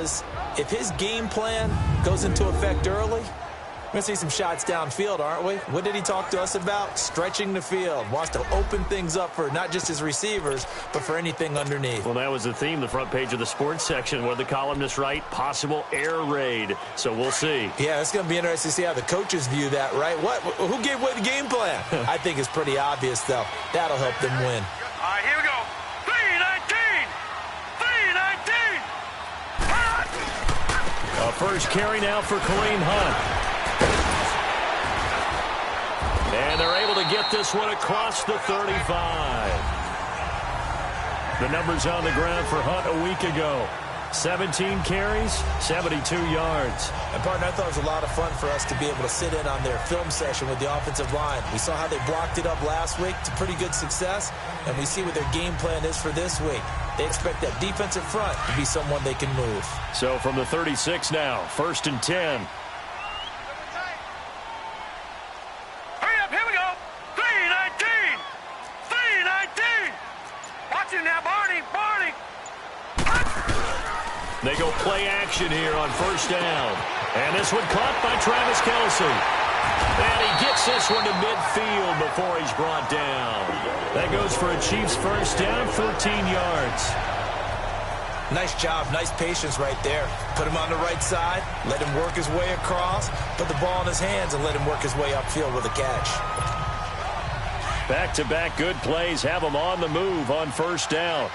because if his game plan goes into effect early, we're going to see some shots downfield, aren't we? What did he talk to us about? Stretching the field. Wants to open things up for not just his receivers, but for anything underneath. Well, that was the theme, the front page of the sports section. What did the columnists write? Possible air raid. So we'll see. Yeah, it's going to be interesting to see how the coaches view that, right? Who gave away the game plan? I think it's pretty obvious, though. That'll help them win. All right, here we go. 3-19. 3-19. A first carry now for Kareem Hunt. And they're able to get this one across the 35. The numbers on the ground for Hunt a week ago. 17 carries, 72 yards. And, partner, I thought it was a lot of fun for us to be able to sit in on their film session with the offensive line. We saw how they blocked it up last week to pretty good success, and we see what their game plan is for this week. They expect that defensive front to be someone they can move. So from the 36 now, 1st and 10. They go play action here on 1st down. And this one caught by Travis Kelce. And he gets this one to midfield before he's brought down. That goes for a Chiefs 1st down, 14 yards. Nice job, nice patience right there. Put him on the right side, let him work his way across, put the ball in his hands, and let him work his way upfield with a catch. Back-to-back good plays have him on the move on 1st down.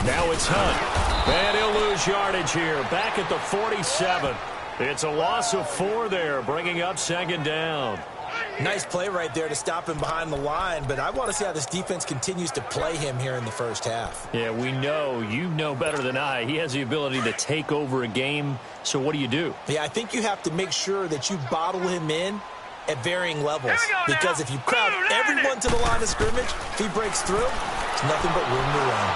Now it's Hunt. And he'll lose yardage here. Back at the 47. It's a loss of 4 there, bringing up 2nd down. Nice play right there to stop him behind the line, but I want to see how this defense continues to play him here in the 1st half. Yeah, we know. You know better than I. He has the ability to take over a game, so what do you do? Yeah, I think you have to make sure that you bottle him in at varying levels, because if you crowd everyone to the line of scrimmage, if he breaks through, it's nothing but room to run.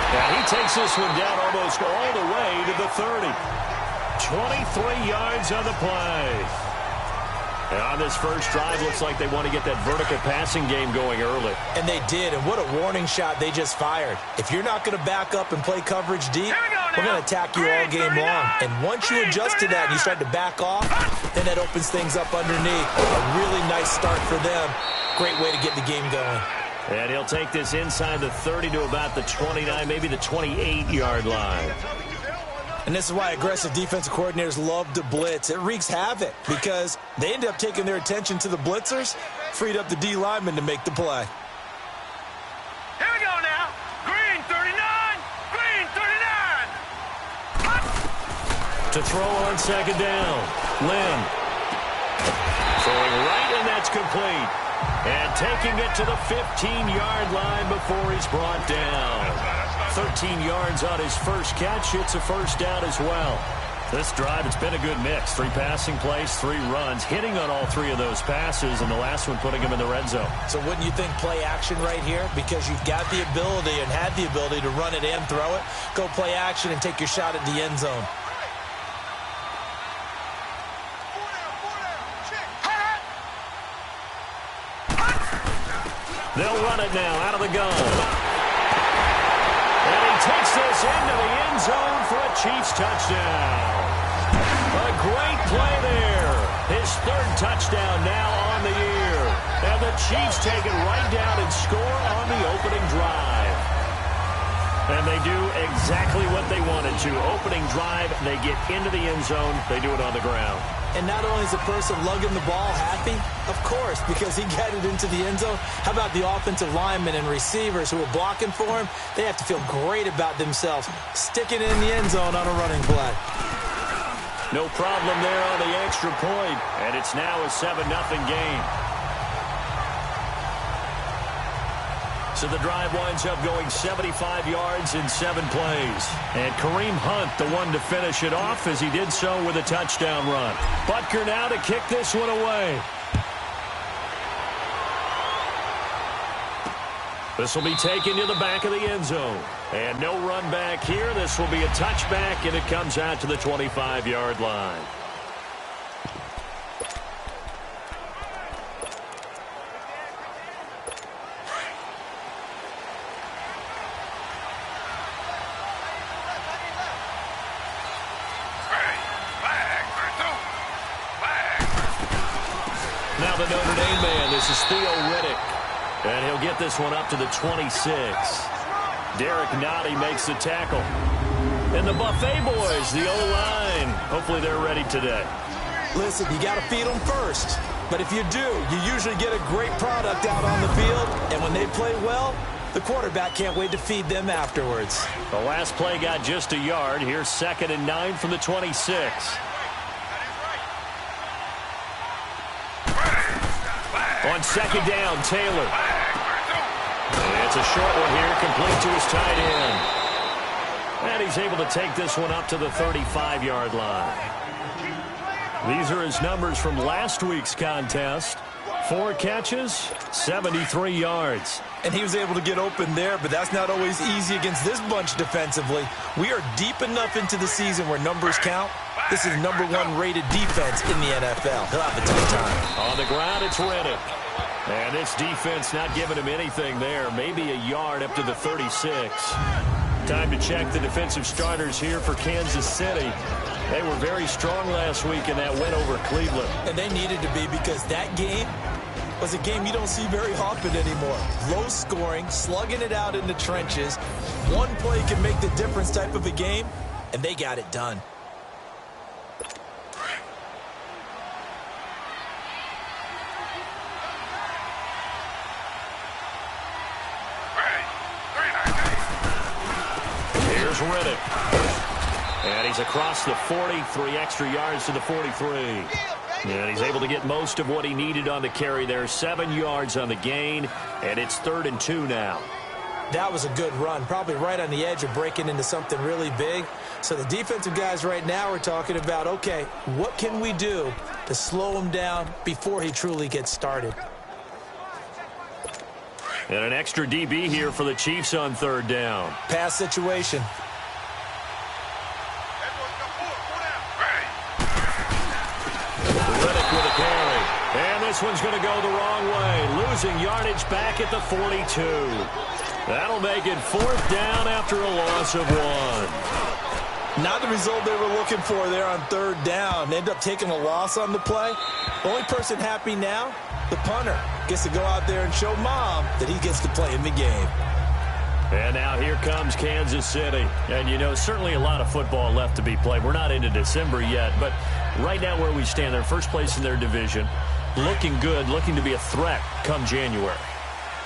Yeah, he takes this one down almost all the way to the 30. 23 yards on the play. And on this first drive, looks like they want to get that vertical passing game going early. And they did, and what a warning shot they just fired. If you're not going to back up and play coverage deep, we're going to attack you all game long. And once you adjust to that and you start to back off, then that opens things up underneath. A really nice start for them. Great way to get the game going. And he'll take this inside the 30 to about the 29, maybe the 28-yard line. And this is why aggressive defensive coordinators love to blitz. It wreaks havoc because they end up taking their attention to the blitzers, freed up the D lineman to make the play. Here we go now. Green 39. Green 39. To throw on 2nd down. Lynn. Throwing right, and that's complete. And taking it to the 15-yard line before he's brought down. 13 yards on his first catch. It's a 1st down as well. This drive, it's been a good mix. 3 passing plays, 3 runs, hitting on all 3 of those passes, and the last one putting him in the red zone. So wouldn't you think play action right here? Because you've got the ability and had the ability to run it and throw it. Go play action and take your shot at the end zone. They'll run it now out of the gun. And he takes this into the end zone for a Chiefs touchdown. A great play there. His 3rd touchdown now on the year. And the Chiefs take it right down and score on the opening drive. And they do exactly what they wanted to. Opening drive, they get into the end zone. They do it on the ground. And not only is the person lugging the ball happy, of course, because he got it into the end zone. How about the offensive linemen and receivers who are blocking for him? They have to feel great about themselves, sticking it in the end zone on a running play. No problem there on the extra point, and it's now a 7-0 game. So the drive winds up going 75 yards in 7 plays. And Kareem Hunt, the one to finish it off, as he did so with a touchdown run. Butker now to kick this one away. This will be taken to the back of the end zone. And no run back here. This will be a touchback, and it comes out to the 25-yard line. Now the Notre Dame man, this is Theo Riddick. And he'll get this one up to the 26. Derek Nottie makes the tackle. And the Buffet boys, the O-line, hopefully they're ready today. Listen, you got to feed them first. But if you do, you usually get a great product out on the field. And when they play well, the quarterback can't wait to feed them afterwards. The last play got just a yard. Here's 2nd and 9 from the 26. On 2nd down, Taylor. It's a short one here, complete to his tight end. And he's able to take this one up to the 35-yard line. These are his numbers from last week's contest. 4 catches, 73 yards. And he was able to get open there, but that's not always easy against this bunch defensively. We are deep enough into the season where numbers count. This is #1 rated defense in the NFL. He'll have a tough time. On the ground, it's Riddick. And this defense not giving him anything there. Maybe a yard up to the 36. Time to check the defensive starters here for Kansas City. They were very strong last week in that win over Cleveland. And they needed to be, because that game was a game you don't see very often anymore. Low scoring, slugging it out in the trenches. One play can make the difference type of a game, and they got it done. Here's Riddick. And he's across the 40, 3 extra yards to the 43. And he's able to get most of what he needed on the carry there. 7 yards on the gain, and it's 3rd and 2 now. That was a good run, probably right on the edge of breaking into something really big. So the defensive guys right now are talking about, okay, what can we do to slow him down before he truly gets started? And an extra DB here for the Chiefs on 3rd down. Pass situation. Riddick with a carry. And this one's going to go the wrong way. Losing yardage back at the 42. That'll make it 4th down after a loss of 1. Not the result they were looking for there on 3rd down. They end up taking a loss on the play. The only person happy now, the punter, gets to go out there and show Mom that he gets to play in the game. And now here comes Kansas City. And, you know, certainly a lot of football left to be played. We're not into December yet, but right now where we stand, they're first place in their division. Looking good, looking to be a threat come January.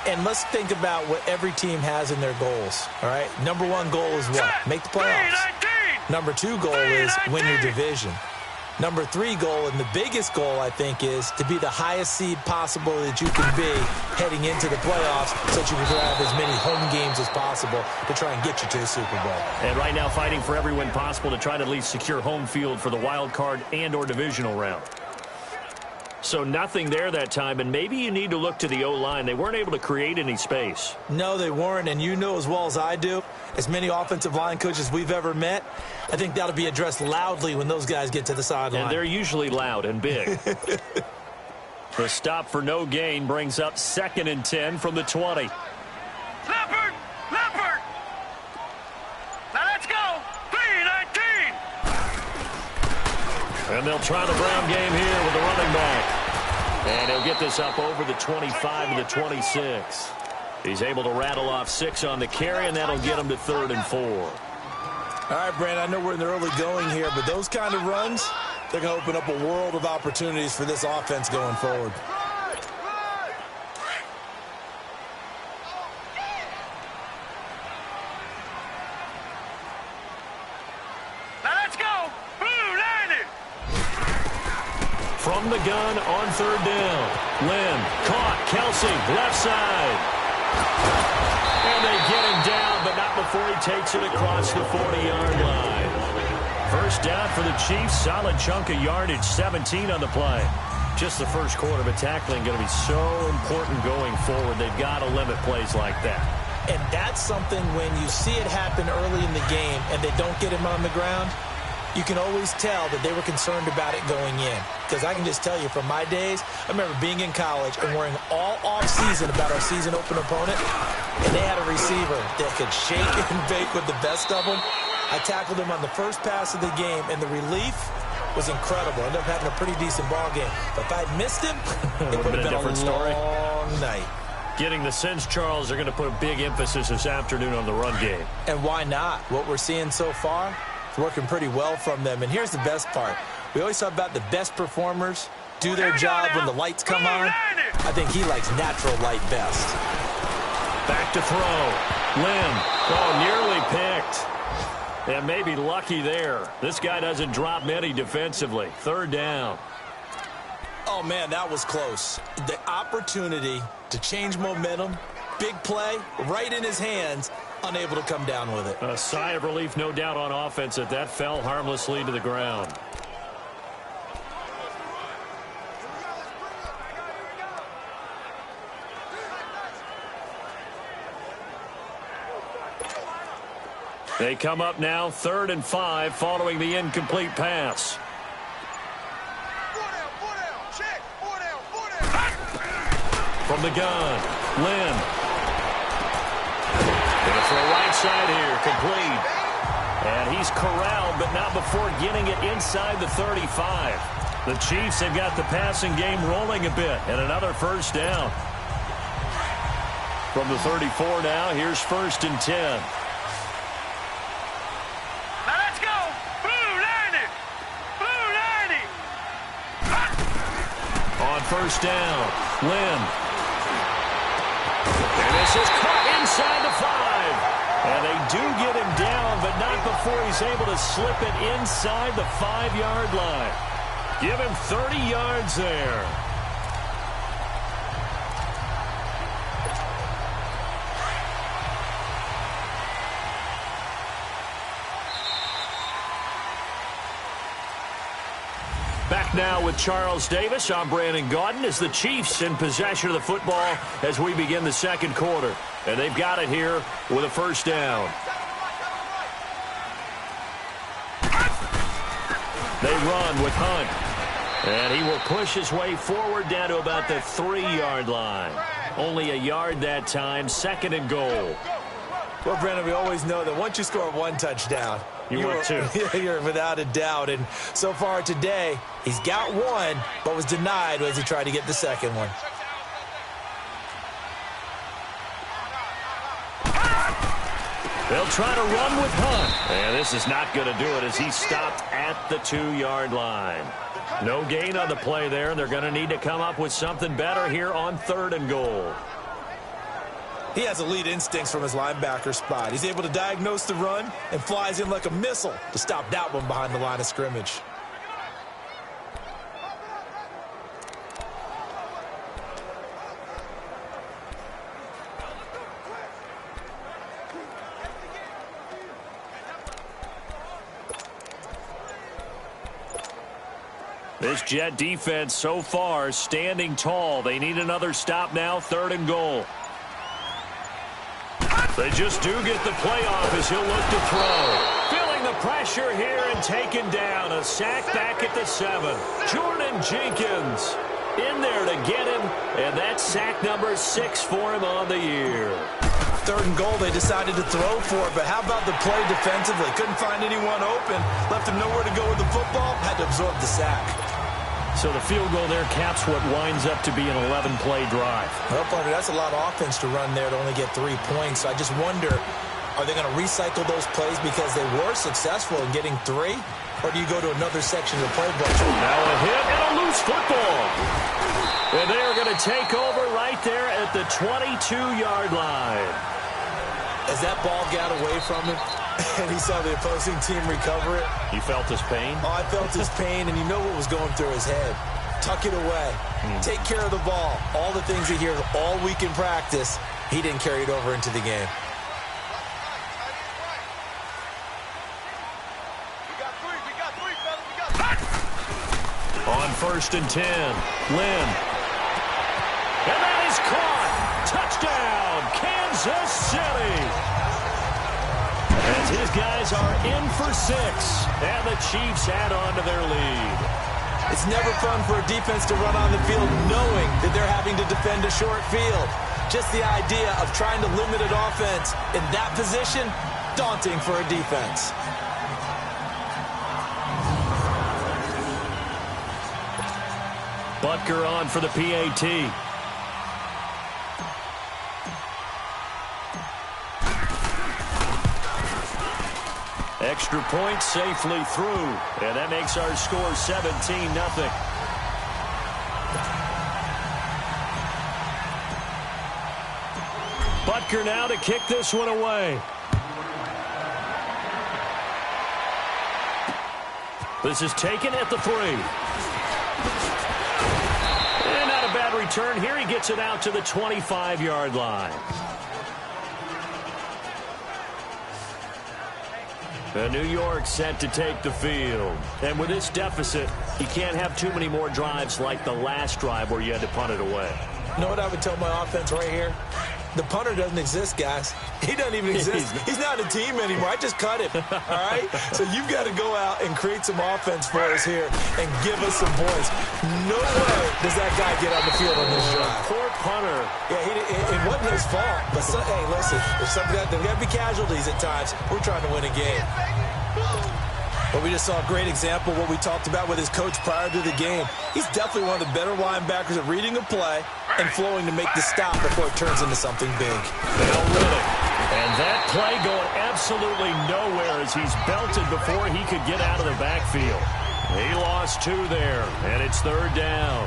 And let's think about what every team has in their goals, all right? #1 goal is what? Make the playoffs. #2 goal is win your division. #3 goal, and the biggest goal, I think, is to be the highest seed possible that you can be heading into the playoffs so that you can have as many home games as possible to try and get you to the Super Bowl. And right now fighting for every win possible to try to at least secure home field for the wild card and or divisional round. So nothing there that time, and maybe you need to look to the O-line. They weren't able to create any space. No, they weren't, and you know as well as I do, as many offensive line coaches we've ever met, I think that'll be addressed loudly when those guys get to the sideline. And they're usually loud and big. The stop for no gain brings up 2nd and 10 from the 20. Leopard! Leopard! Now let's go! 3-19! And they'll try the ground game here with the running back. And he'll get this up over the 25 to the 26. He's able to rattle off 6 on the carry, and that'll get him to 3rd and 4. All right, Brandon, I know we're in the early going here, but those kind of runs, they're going to open up a world of opportunities for this offense going forward. Now let's go! Blue landed! From the gun on 3rd down. Lynn caught. Kelsey, left side. And they get him down, but not before he takes it across the 40-yard line. First down for the Chiefs. Solid chunk of yardage, 17 on the play. Just the first quarter, but tackling going to be so important going forward. They've got to limit plays like that. And that's something when you see it happen early in the game and they don't get him on the ground, you can always tell that they were concerned about it going in. Because I can just tell you from my days, I remember being in college and worrying all off-season about our season open opponent, and they had a receiver that could shake and bake with the best of them. I tackled him on the first pass of the game, and the relief was incredible. I ended up having a pretty decent ball game. But if I'd missed him, it would have been a different story. Long night. Getting the sense, Charles, they're going to put a big emphasis this afternoon on the run game. And why not? What we're seeing so far, it's working pretty well from them. And here's the best part. We always talk about the best performers do their job when the lights come on. I think he likes natural light best. Back to throw. Lim. Oh, nearly picked. And maybe lucky there. This guy doesn't drop many defensively. Third down. Oh, man, that was close. The opportunity to change momentum, big play, right in his hands, unable to come down with it. A sigh of relief, no doubt, on offense that that fell harmlessly to the ground. They come up now, 3rd and 5, following the incomplete pass. From the gun, Lynn. Gonna throw right side here, complete. And he's corralled, but not before getting it inside the 35. The Chiefs have got the passing game rolling a bit, and another first down. From the 34 now, here's 1st and 10. First down, Lynn. And this is caught inside the 5. And they do get him down, but not before he's able to slip it inside the 5-yard line. Give him 30 yards there. Back now with Charles Davis. I'm Brandon Gaudin as the Chiefs in possession of the football as we begin the second quarter. And they've got it here with a first down. They run with Hunt. And he will push his way forward down to about the 3-yard line. Only a yard that time, 2nd and goal. Well, Brandon, we always know that once you score one touchdown, you're without a doubt. And so far today, he's got one, but was denied as he tried to get the second one. They'll try to run with Hunt. And this is not going to do it as he stopped at the 2-yard line. No gain on the play there. They're going to need to come up with something better here on 3rd and goal. He has elite instincts from his linebacker spot. He's able to diagnose the run and flies in like a missile to stop that one behind the line of scrimmage. This Jet defense so far standing tall. They need another stop now, 3rd and goal. They just do get the play off as he'll look to throw. Feeling the pressure here and taken down. A sack back at the 7. Jordan Jenkins in there to get him, and that's sack number 6 for him on the year. 3rd and goal, they decided to throw for it, but how about the play defensively? Couldn't find anyone open, left him nowhere to go with the football, had to absorb the sack. So the field goal there caps what winds up to be an 11-play drive. Well, partner, that's a lot of offense to run there to only get 3 points. So I just wonder, are they going to recycle those plays because they were successful in getting 3? Or do you go to another section of the playbook? Now a hit and a loose football. And they are going to take over right there at the 22-yard line. As that ball got away from him, and he saw the opposing team recover it. You felt his pain? Oh, I felt his pain, and you know what was going through his head. Tuck it away. Take care of the ball. All the things he hears all week in practice, he didn't carry it over into the game. On 1st and 10, Lynn. And that is caught. Touchdown, Kansas Kansas City. As his guys are in for 6, and the Chiefs add on to their lead. It's never fun for a defense to run on the field knowing that they're having to defend a short field. Just the idea of trying to limit an offense in that position, daunting for a defense. Butker on for the PAT. Extra point safely through, and that makes our score 17-0. Butker now to kick this one away. This is taken at the 3. And not a bad return here. He gets it out to the 25-yard line. New York set to take the field. And with this deficit, you can't have too many more drives like the last drive where you had to punt it away. You know what I would tell my offense right here? The punter doesn't exist, guys. He doesn't even exist. He's not a team anymore. I just cut him, all right? So you've got to go out and create some offense for us here and give us some points. No way does that guy get on the field on this drive. Poor punter. Yeah, it wasn't his fault. But, hey, listen, there's got to be casualties at times. We're trying to win a game. But we just saw a great example of what we talked about with his coach prior to the game. He's definitely one of the better linebackers at reading a play and flowing to make the stop before it turns into something big. Now Riddick. And that play going absolutely nowhere as he's belted before he could get out of the backfield. He lost 2 there, and it's 3rd down.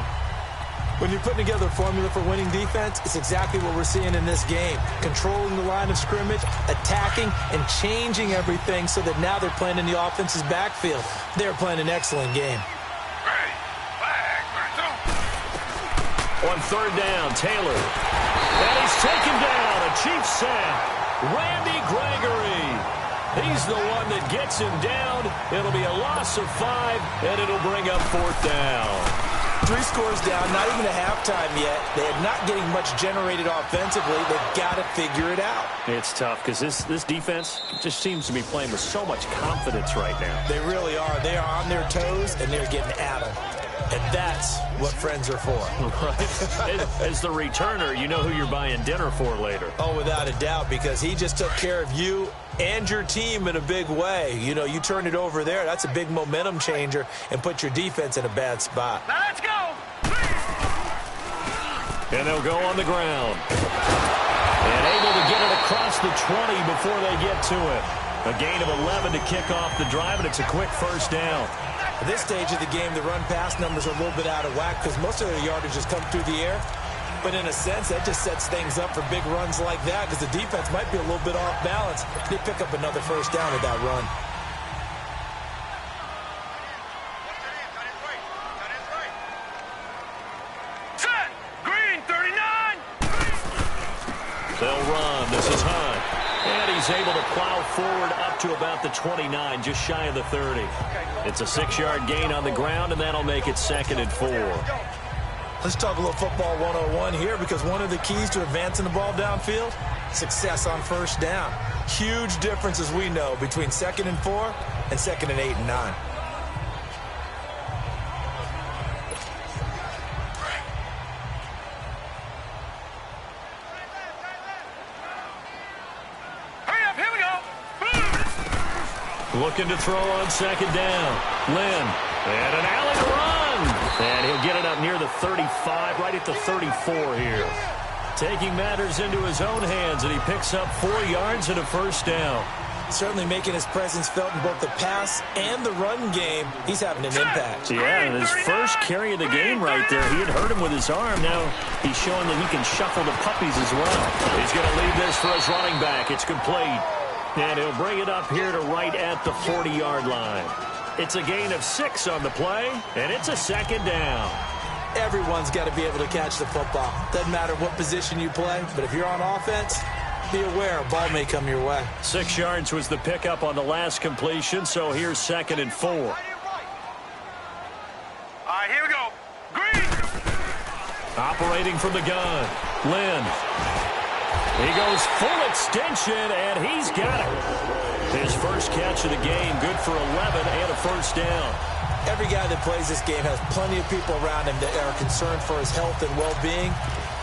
When you're putting together a formula for winning defense, it's exactly what we're seeing in this game. Controlling the line of scrimmage, attacking, and changing everything so that now they're playing in the offense's backfield. They're playing an excellent game. On 3rd down, Taylor. And he's taken down. A Chiefs sack. Randy Gregory. He's the one that gets him down. It'll be a loss of 5, and it'll bring up 4th down. 3 scores down, not even a halftime yet. They are not getting much generated offensively. They've got to figure it out. It's tough because this defense just seems to be playing with so much confidence right now. They really are. They are on their toes, and they're getting at them. And that's what friends are for. Right. As the returner, you know who you're buying dinner for later. Oh, without a doubt, because he just took care of you and your team in a big way. You know, you turn it over there. That's a big momentum changer and put your defense in a bad spot. Now let's go. And they'll go on the ground. And able to get it across the 20 before they get to it. A gain of 11 to kick off the drive, and it's a quick 1st down. At this stage of the game, the run-pass numbers are a little bit out of whack because most of their yardage has come through the air. But in a sense, that just sets things up for big runs like that because the defense might be a little bit off balance. They pick up another 1st down with that run. Set. Green, 39. They'll run. This is Hunt. And he's able to plow forward up to about the 29, just shy of the 30. It's a 6-yard gain on the ground, and that'll make it 2nd and 4. Let's talk a little football 101 here because one of the keys to advancing the ball downfield, success on 1st down. Huge difference, as we know, between 2nd and 4 and 2nd and 8 and 9. Looking to throw on 2nd down. Lynn. And an alley to run. And he'll get it up near the 35, right at the 34 here. Taking matters into his own hands, and he picks up 4 yards and a 1st down. Certainly making his presence felt in both the pass and the run game. He's having an impact. Yeah, and his first carry of the game right there, he had hurt him with his arm. Now he's showing that he can shuffle the puppies as well. He's going to leave this for his running back. It's complete. And he'll bring it up here to right at the 40-yard line. It's a gain of 6 on the play, and it's a 2nd down. Everyone's got to be able to catch the football. Doesn't matter what position you play, but if you're on offense, be aware a ball may come your way. 6 yards was the pickup on the last completion, so here's 2nd and 4. All right, here we go. Green. Operating from the gun. Lynn. He goes full extension, and he's got it. His first catch of the game, good for 11 and a first down. Every guy that plays this game has plenty of people around him that are concerned for his health and well-being.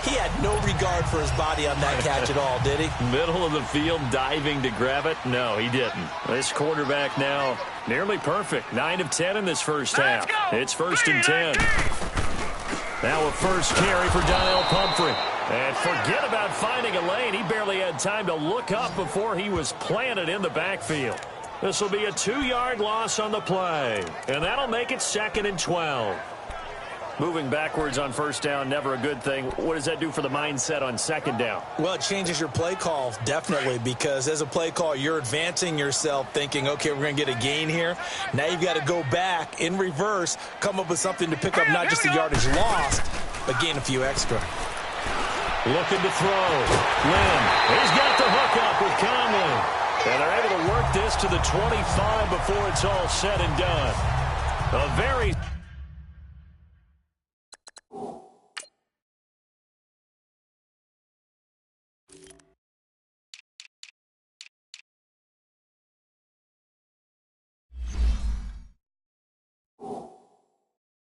He had no regard for his body on that catch at all, did he? Middle of the field, diving to grab it? No, he didn't. This quarterback now nearly perfect. 9 of 10 in this first half. It's 1st and 10. Now a first carry for Donnell Pumphrey. And forget about finding a lane. He barely had time to look up before he was planted in the backfield. This will be a 2-yard loss on the play. And that'll make it 2nd and 12. Moving backwards on first down, never a good thing. What does that do for the mindset on 2nd down? Well, it changes your play call, definitely, because as a play call, you're advancing yourself thinking, okay, we're going to get a gain here. Now you've got to go back in reverse, come up with something to pick up not just the yardage lost, but gain a few extra. Looking to throw. Lynn, he's got the hook up with Conley. And they're able to work this to the 25 before it's all said and done. A very...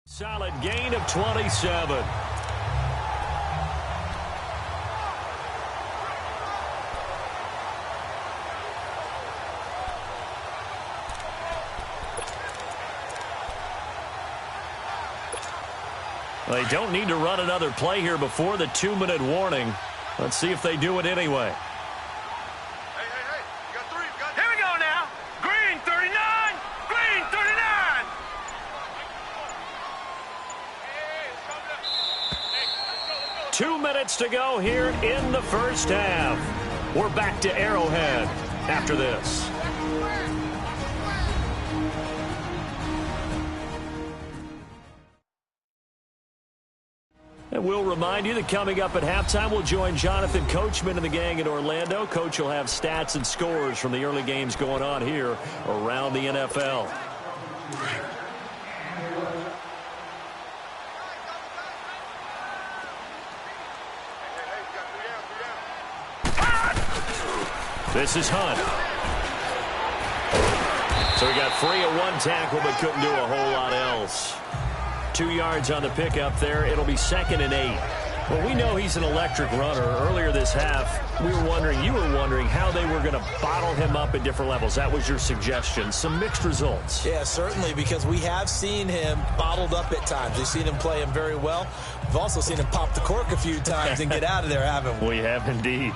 solid gain of 27. They don't need to run another play here before the 2-minute warning. Let's see if they do it anyway. Hey, you got 3. Here we go now. Green 39. Green 39. 2 minutes to go here in the first half. We're back to Arrowhead after this. And we'll remind you that coming up at halftime, we'll join Jonathan Coachman and the gang in Orlando. Coach will have stats and scores from the early games going on here around the NFL. This is Hunt. So he got free of 1 tackle but couldn't do a whole lot else. 2 yards on the pickup there. It'll be 2nd and 8. Well, we know he's an electric runner. Earlier this half, you were wondering how they were going to bottle him up at different levels. That was your suggestion. Some mixed results. Yeah, certainly, because we have seen him bottled up at times. We've seen him play him very well. We've also seen him pop the cork a few times and get out of there, haven't we? We have indeed.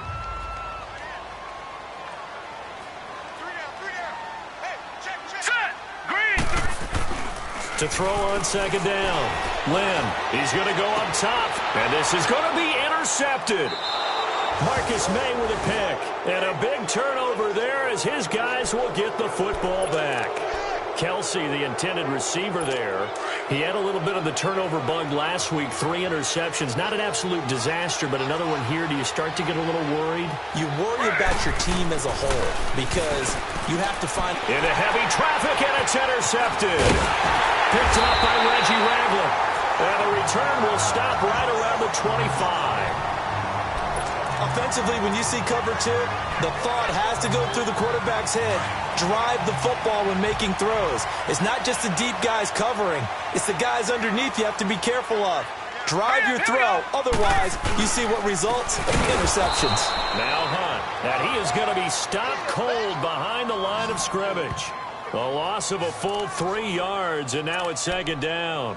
To throw on 2nd down. Lynn, he's going to go up top, and this is going to be intercepted. Marcus May with a pick, and a big turnover there as his guys will get the football back. Kelsey, the intended receiver there, he had a little bit of the turnover bug last week, 3 interceptions. Not an absolute disaster, but another one here. Do you start to get a little worried? You worry about your team as a whole because you have to find... Into heavy traffic, and it's intercepted. Picked up by Reggie Ragland. And the return will stop right around the 25. Offensively, when you see cover 2, the thought has to go through the quarterback's head. Drive the football when making throws. It's not just the deep guys covering. It's the guys underneath you have to be careful of. Drive your throw. Otherwise, you see what results? Interceptions. Now Hunt. And he is going to be stopped cold behind the line of scrimmage. A loss of a full 3 yards, and now it's 2nd down.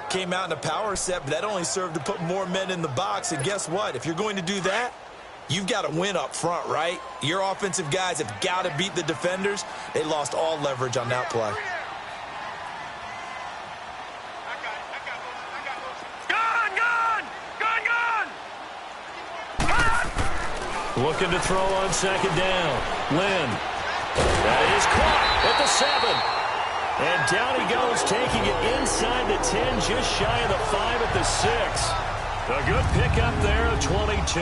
Came out in a power set, but that only served to put more men in the box. And guess what? If you're going to do that, you've got to win up front, right? Your offensive guys have got to beat the defenders. They lost all leverage on that play. Looking to throw on 2nd down. Lynn. That is caught at the 7. And down he goes, taking it inside the 10, just shy of the 5 at the 6. A good pickup there, 22.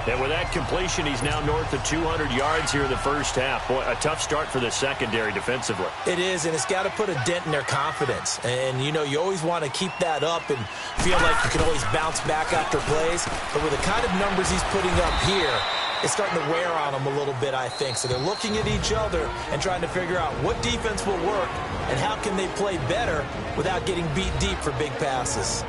And with that completion, he's now north of 200 yards here in the first half. Boy, a tough start for the secondary defensively. It is, and it's got to put a dent in their confidence. And, you know, you always want to keep that up and feel like you can always bounce back after plays. But with the kind of numbers he's putting up here, it's starting to wear on them a little bit, I think. So they're looking at each other and trying to figure out what defense will work and how can they play better without getting beat deep for big passes.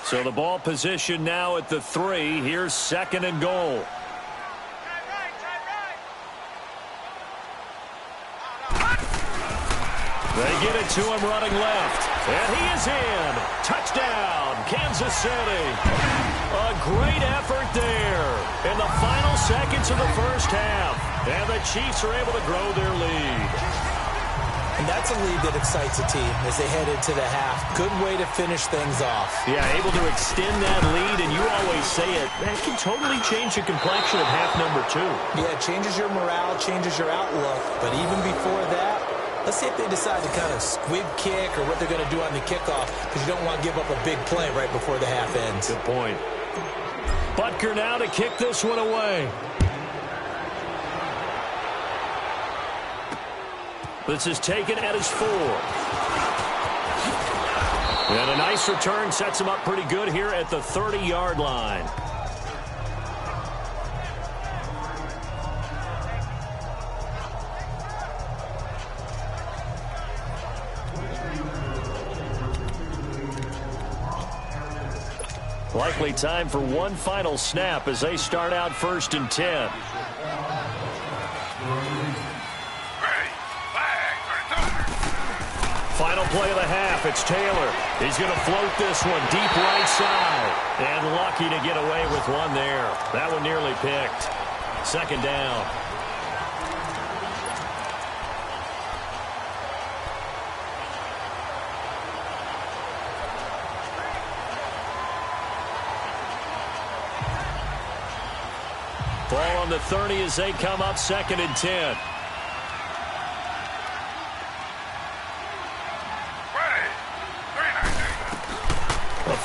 So the ball position now at the 3. Here's 2nd and goal. They get it to him running left. And he is in. Touchdown, Kansas City. A great effort there in the final seconds of the first half. And the Chiefs are able to grow their lead. And that's a lead that excites a team as they head into the half. Good way to finish things off. Yeah, able to extend that lead, and you always say it, that can totally change the complexion of half number 2. Yeah, it changes your morale, changes your outlook. But even before that, let's see if they decide to kind of squib kick or what they're going to do on the kickoff, because you don't want to give up a big play right before the half ends. Good point. Butker now to kick this one away. This is taken at his 4. And a nice return sets him up pretty good here at the 30-yard line. Likely time for one final snap as they start out 1st and 10. Final play of the half. It's Taylor. He's going to float this one deep right side. And lucky to get away with one there. That one nearly picked. 2nd down. Ball on the 30 as they come up 2nd and 10.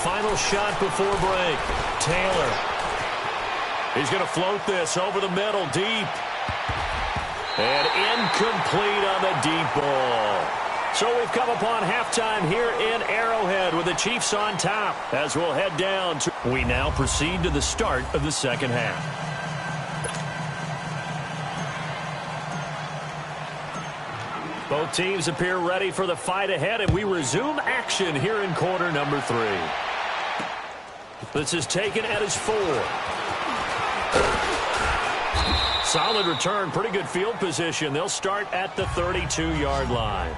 Final shot before break. Taylor. He's going to float this over the middle, deep. And incomplete on the deep ball. So we've come upon halftime here in Arrowhead with the Chiefs on top as we'll head down to... We now proceed to the start of the second half. Both teams appear ready for the fight ahead, and we resume action here in quarter number 3. This is taken at his 4. Solid return, pretty good field position. They'll start at the 32-yard line.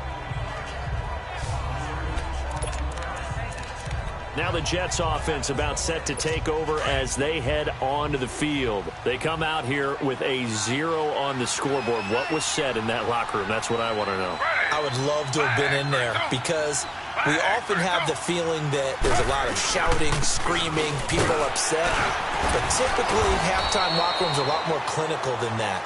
Now the Jets offense about set to take over as they head onto the field. They come out here with a 0 on the scoreboard. What was said in that locker room? That's what I want to know. I would love to have been in there because we often have the feeling that there's a lot of shouting, screaming, people upset. But typically, halftime locker rooms are a lot more clinical than that.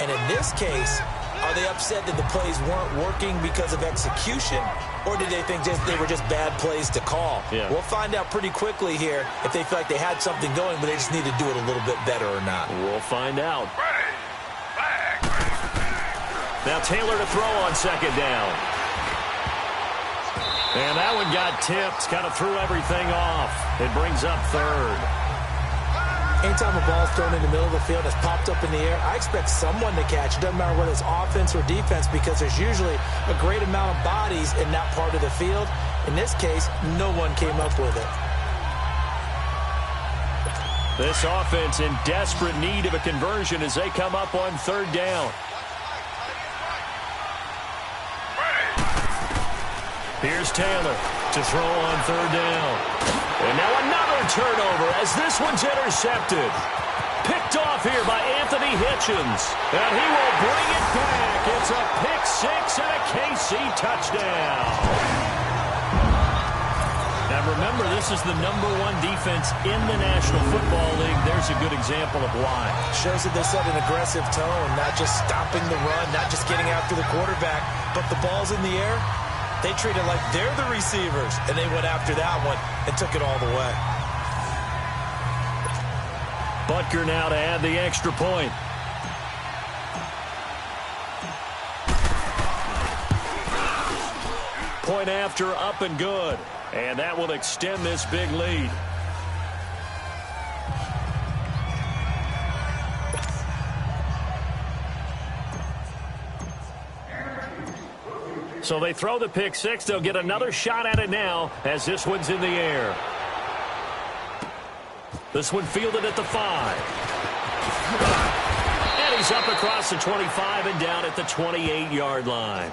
And in this case, are they upset that the plays weren't working because of execution? Or did they think they were just bad plays to call? Yeah. We'll find out pretty quickly here if they feel like they had something going, but they just need to do it a little bit better or not. We'll find out. Now Taylor to throw on 2nd down. And that one got tipped, kind of threw everything off. It brings up 3rd. Anytime a ball's thrown in the middle of the field and it's popped up in the air, I expect someone to catch. It doesn't matter whether it's offense or defense because there's usually a great amount of bodies in that part of the field. In this case, no one came up with it. This offense in desperate need of a conversion as they come up on 3rd down. Here's Taylor to throw on 3rd down. And now another turnover as this one's intercepted. Picked off here by Anthony Hitchens. And he will bring it back. It's a pick 6 and a KC touchdown. And remember, this is the #1 defense in the National Football League. There's a good example of why. Shows that they set an aggressive tone, not just stopping the run, not just getting after the quarterback, but the ball's in the air. They treat it like they're the receivers, and they went after that one and took it all the way. Butker now to add the extra point. Point after, up and good. And that will extend this big lead. So they throw the pick six. They'll get another shot at it now as this one's in the air. This one fielded at the 5. And he's up across the 25 and down at the 28-yard line.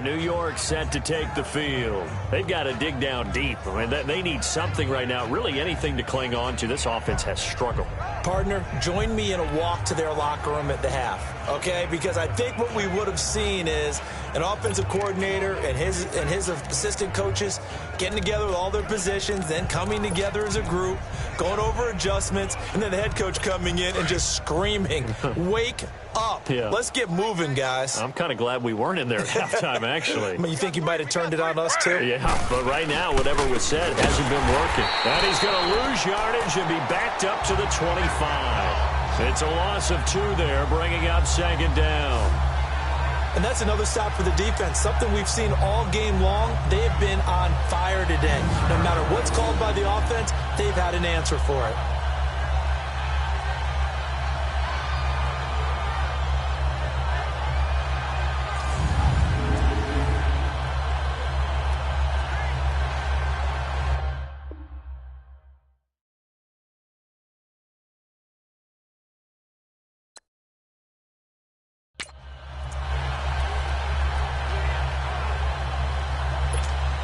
New York set to take the field. They've got to dig down deep. I mean, they need something right now, really anything to cling on to. This offense has struggled. Partner, join me in a walk to their locker room at the half, okay? Because I think what we would have seen is an offensive coordinator and his assistant coaches getting together with all their positions, then coming together as a group, going over adjustments, and then the head coach coming in and just screaming, wake up. Yeah. Let's get moving, guys. I'm kind of glad we weren't in there at halftime, actually. You think you might have turned it on us, too? Yeah, but right now, whatever was said hasn't been working. And he's going to lose yardage and be backed up to the 25. It's a loss of 2 there, bringing up second down. And that's another stop for the defense, something we've seen all game long. They have been on fire today. No matter what's called by the offense, they've had an answer for it.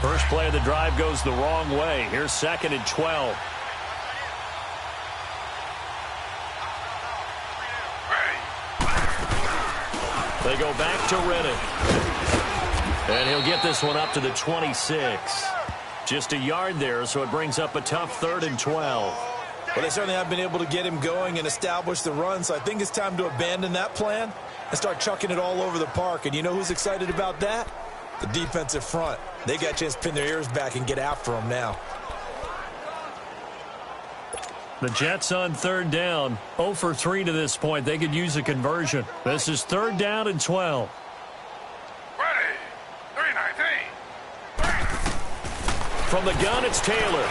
First play of the drive goes the wrong way. Here's 2nd and 12. They go back to Reddick. And he'll get this one up to the 26. Just a yard there, so it brings up a tough 3rd and 12. Well, they certainly have been able to get him going and establish the run, so I think it's time to abandon that plan and start chucking it all over the park. And you know who's excited about that? The defensive front. They got a chance to pin their ears back and get after them now. The Jets on 3rd down. 0 for 3 to this point. They could use a conversion. This is 3rd down and 12. Ready. 3-19. From the gun, it's Taylor.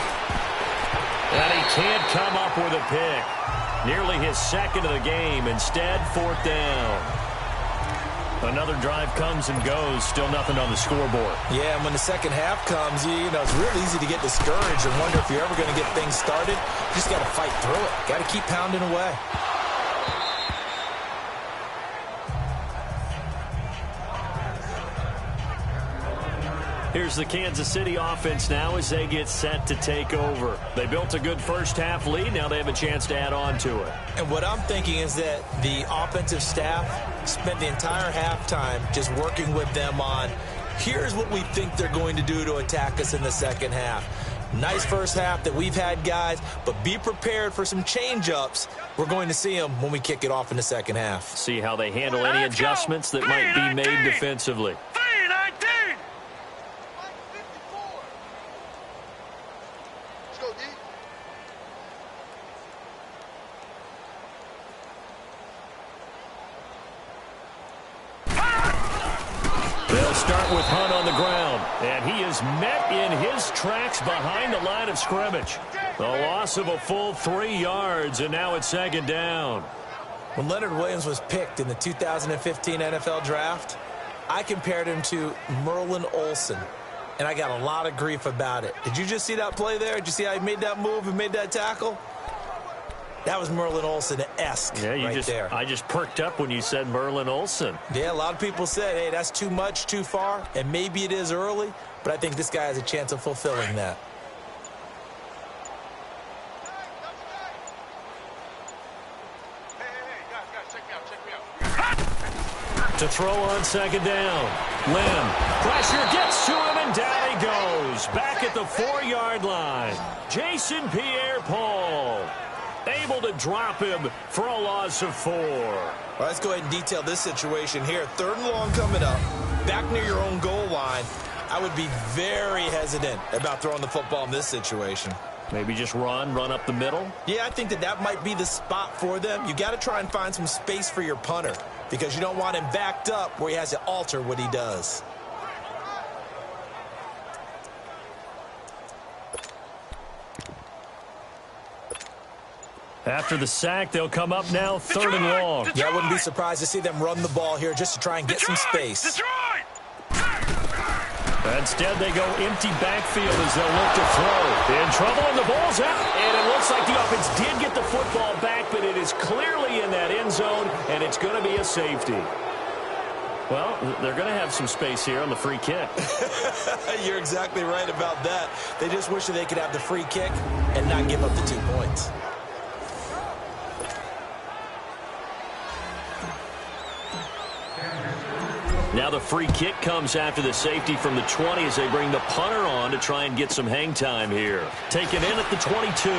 And he can't come up with a pick. Nearly his 2nd of the game. Instead, 4th down. Another drive comes and goes. Still nothing on the scoreboard. Yeah, and when the second half comes, you know, it's real easy to get discouraged and wonder if you're ever going to get things started. You just got to fight through it. Got to keep pounding away. Here's the Kansas City offense now as they get set to take over. They built a good first half lead. Now they have a chance to add on to it. And what I'm thinking is that the offensive staff spent the entire halftime just working with them on, here's what we think they're going to do to attack us in the second half. Nice first half that we've had, guys, but be prepared for some change-ups. We're going to see them when we kick it off in the second half. See how they handle any adjustments that might be made defensively. 3-19. Let's go, D. They'll start with Hunt on the ground, and he is met in his tracks behind the line of scrimmage. The loss of a full 3 yards, and now it's 2nd down. When Leonard Williams was picked in the 2015 NFL Draft, I compared him to Merlin Olsen, and I got a lot of grief about it. Did you just see that play there? Did you see how he made that move and made that tackle? That was Merlin Olsen-esque there. I just perked up when you said Merlin Olsen. Yeah, a lot of people said, hey, that's too much, too far, and maybe it is early, but I think this guy has a chance of fulfilling that. Hey, guys, check me out. To throw on second down. Lim. Pressure gets to him, and down he goes. Back at the 4-yard line. Jason Pierre-Paul able to drop him for a loss of 4. Well, let's go ahead and detail this situation here. 3rd and long coming up. Back near your own goal line. I would be very hesitant about throwing the football in this situation. Maybe just run up the middle? Yeah, I think that might be the spot for them. You got to try and find some space for your punter because you don't want him backed up where he has to alter what he does. After the sack, they'll come up now 3rd and long. Yeah, I wouldn't be surprised to see them run the ball here just to try and get some space. Instead, they go empty backfield as they'll look to throw. In trouble, and the ball's out. And it looks like the offense did get the football back, but it is clearly in that end zone, and it's going to be a safety. Well, they're going to have some space here on the free kick. You're exactly right about that. They just wish that they could have the free kick and not give up the 2 points. Now the free kick comes after the safety from the 20 as they bring the punter on to try and get some hang time here. Taken in at the 22.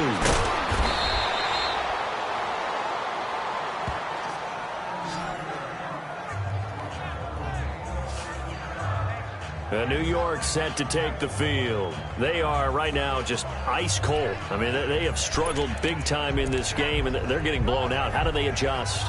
New York set to take the field. They are right now just ice cold. I mean, they have struggled big time in this game, and they're getting blown out. How do they adjust?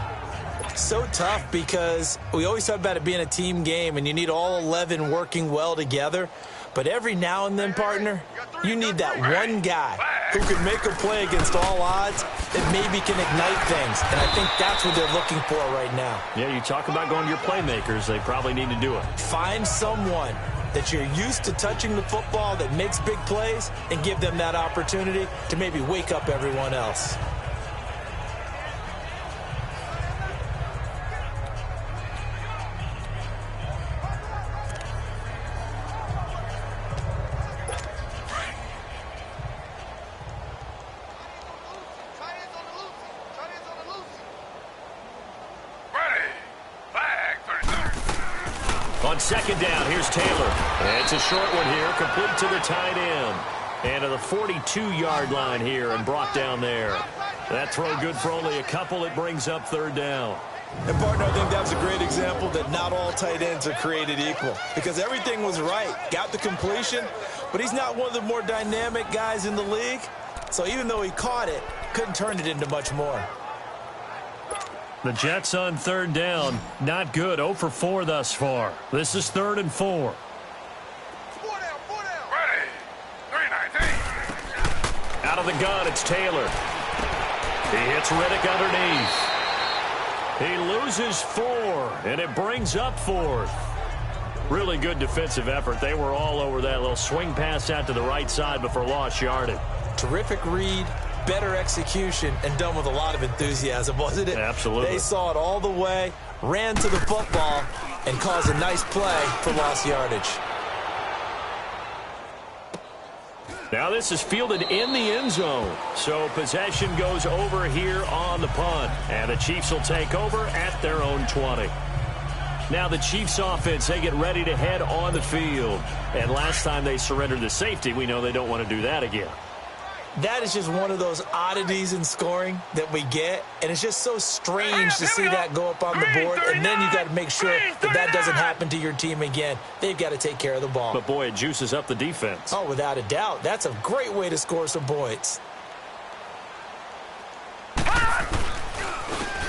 So tough because we always talk about it being a team game and you need all 11 working well together. But every now and then, partner, you need that one guy who can make a play against all odds that maybe can ignite things. And I think that's what they're looking for right now. Yeah, you talk about going to your playmakers. They probably need to do it. Find someone that you're used to touching the football that makes big plays and give them that opportunity to maybe wake up everyone else. On second down, here's Taylor. And it's a short one here, complete to the tight end. And to the 42-yard line here and brought down there. That throw good for only a couple. It brings up 3rd down. And, partner, I think that was a great example that not all tight ends are created equal because everything was right. Got the completion, but he's not one of the more dynamic guys in the league. So even though he caught it, couldn't turn it into much more. The Jets on 3rd down. Not good. 0 for 4 thus far. This is 3rd and 4. 4 down. Ready. 3-19. Out of the gun, it's Taylor. He hits Riddick underneath. He loses 4, and it brings up 4th. Really good defensive effort. They were all over that little swing pass out to the right side before lost yardage. Terrific read, better execution, and done with a lot of enthusiasm, wasn't it? Absolutely. They saw it all the way, ran to the football, and caused a nice play for lost yardage. Now this is fielded in the end zone. So possession goes over here on the punt. And the Chiefs will take over at their own 20. Now the Chiefs offense, they get ready to head on the field. And last time they surrendered the safety, we know they don't want to do that again. That is just one of those oddities in scoring that we get. And it's just so strange to see that go up on the board. And then you got to make sure that that doesn't happen to your team again. They've got to take care of the ball. But, boy, it juices up the defense. Oh, without a doubt. That's a great way to score some points.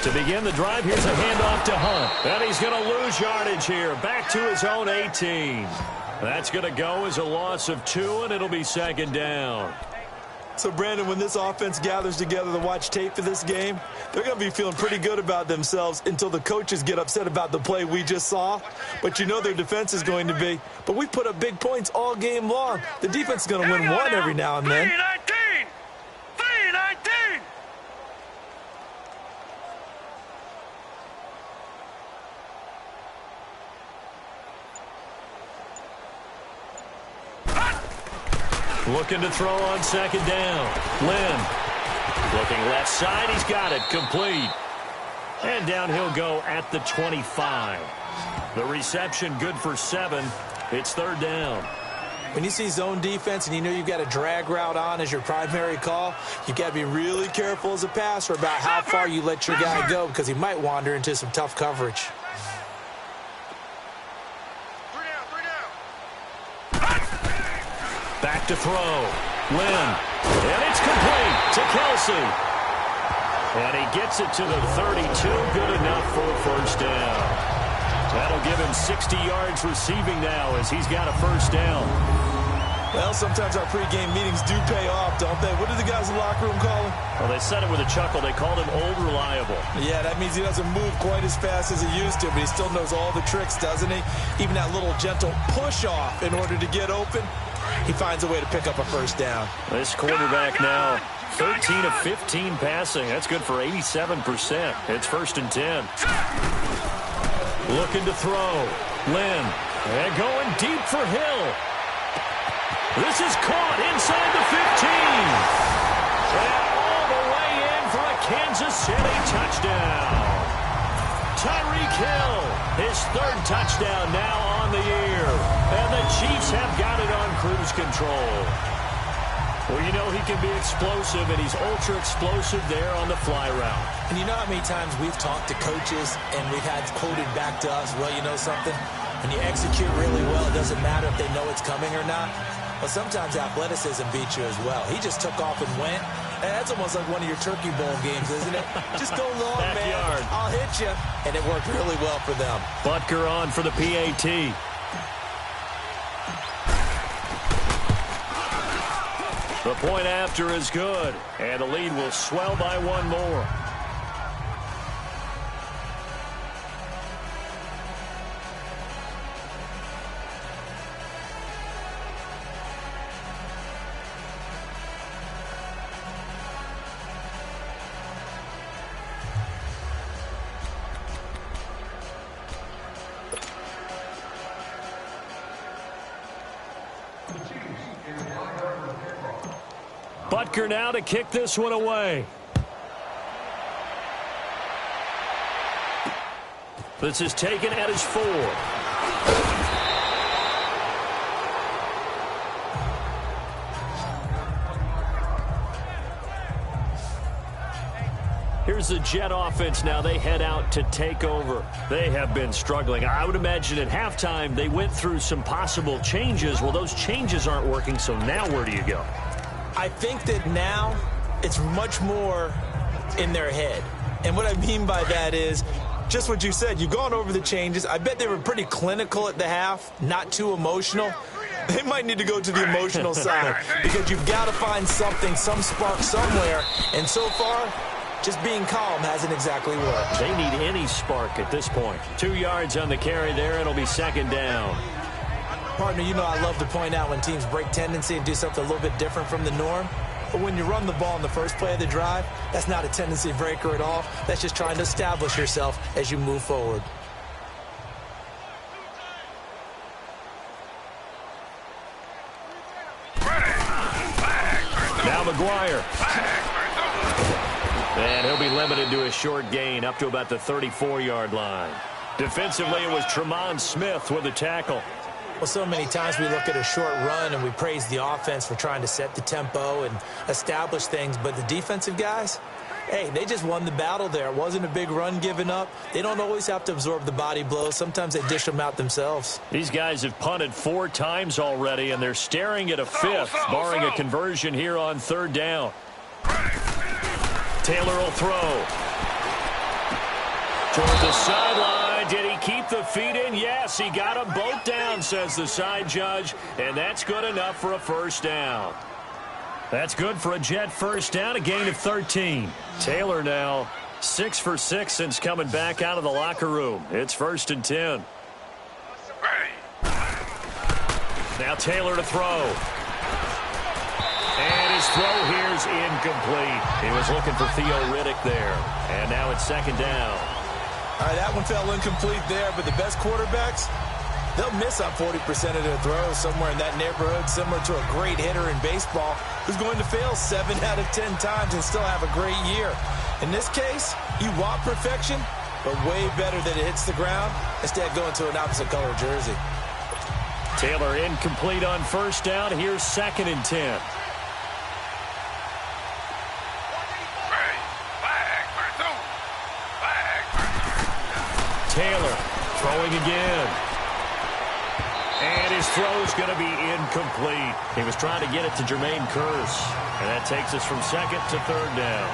To begin the drive, here's a handoff to Hunt. And he's going to lose yardage here. Back to his own 18. That's going to go as a loss of 2, and it'll be second down. So, Brandon, when this offense gathers together to watch tape for this game, they're going to be feeling pretty good about themselves until the coaches get upset about the play we just saw. But you know their defense is going to be. But we put up big points all game long. The defense is going to win one every now and then. 3-19. Looking to throw on second down. Lynn. Looking left side. He's got it. Complete. And down he'll go at the 25. The reception good for 7. It's third down. When you see zone defense and you know you've got a drag route on as your primary call, you've got to be really careful as a passer about how far you let your guy go because he might wander into some tough coverage. Back to throw. Lynn. And it's complete to Kelsey. And he gets it to the 32. Good enough for a first down. That'll give him 60 yards receiving now as he's got a first down. Well, sometimes our pregame meetings do pay off, don't they? What do the guys in the locker room call him? Well, they said it with a chuckle. They called him Old Reliable. Yeah, that means he doesn't move quite as fast as he used to, but he still knows all the tricks, doesn't he? Even that little gentle push-off in order to get open. He finds a way to pick up a first down. This quarterback now, 13 of 15 passing. That's good for 87%. It's first and 10. Looking to throw. Lynn. And going deep for Hill. This is caught inside the 15. And all the way in for a Kansas City touchdown. Tyreek Hill, his third touchdown now on the year. And the Chiefs have got it on cruise control. Well, you know he can be explosive, and he's ultra-explosive there on the fly route. And you know how many times we've talked to coaches and we've had quoted back to us, well, you know something? When you execute really well, it doesn't matter if they know it's coming or not. Well, sometimes athleticism beats you as well. He just took off and went. And that's almost like one of your Turkey Bowl games, isn't it? Just go long, man. I'll hit you. And it worked really well for them. Butker on for the PAT. The point after is good, and the lead will swell by one more. Butker now to kick this one away. This is taken at his 4. Here's the Jet offense now. They head out to take over. They have been struggling. I would imagine at halftime they went through some possible changes. Well, those changes aren't working, so now where do you go? I think that now it's much more in their head. And what I mean by that is just what you said. You've gone over the changes. I bet they were pretty clinical at the half, not too emotional. They might need to go to the emotional side because you've got to find something, some spark somewhere. And so far, just being calm hasn't exactly worked. They need any spark at this point. 2 yards on the carry there. It'll be second down. Partner, you know I love to point out when teams break tendency and do something a little bit different from the norm. But when you run the ball in the first play of the drive, that's not a tendency breaker at all. That's just trying to establish yourself as you move forward. Now McGuire. And he'll be limited to a short gain up to about the 34-yard line. Defensively, it was Tremont Smith with a tackle. Well, so many times we look at a short run and we praise the offense for trying to set the tempo and establish things. But the defensive guys, hey, they just won the battle there. It wasn't a big run given up. They don't always have to absorb the body blows. Sometimes they dish them out themselves. These guys have punted 4 times already, and they're staring at a 5th, barring a conversion here on third down. Taylor will throw. Toward the sideline. Did he keep the feet in? Yes, he got them both down, says the side judge, and that's good enough for a first down. That's good for a Jet first down, a gain of 13. Taylor now 6 for 6 since coming back out of the locker room. It's first and 10. Now Taylor to throw. And his throw here's incomplete. He was looking for Theo Riddick there. And now it's second down. All right, that one fell incomplete there, but the best quarterbacks, they'll miss on 40% of their throws somewhere in that neighborhood, similar to a great hitter in baseball who's going to fail 7 out of 10 times and still have a great year. In this case, You want perfection, but way better that it hits the ground instead of going to an opposite color jersey. Taylor incomplete on first down. Here's 2nd and 10. Taylor throwing again. And his throw's going to be incomplete. He was trying to get it to Jermaine Kearse. And that takes us from 2nd to 3rd down.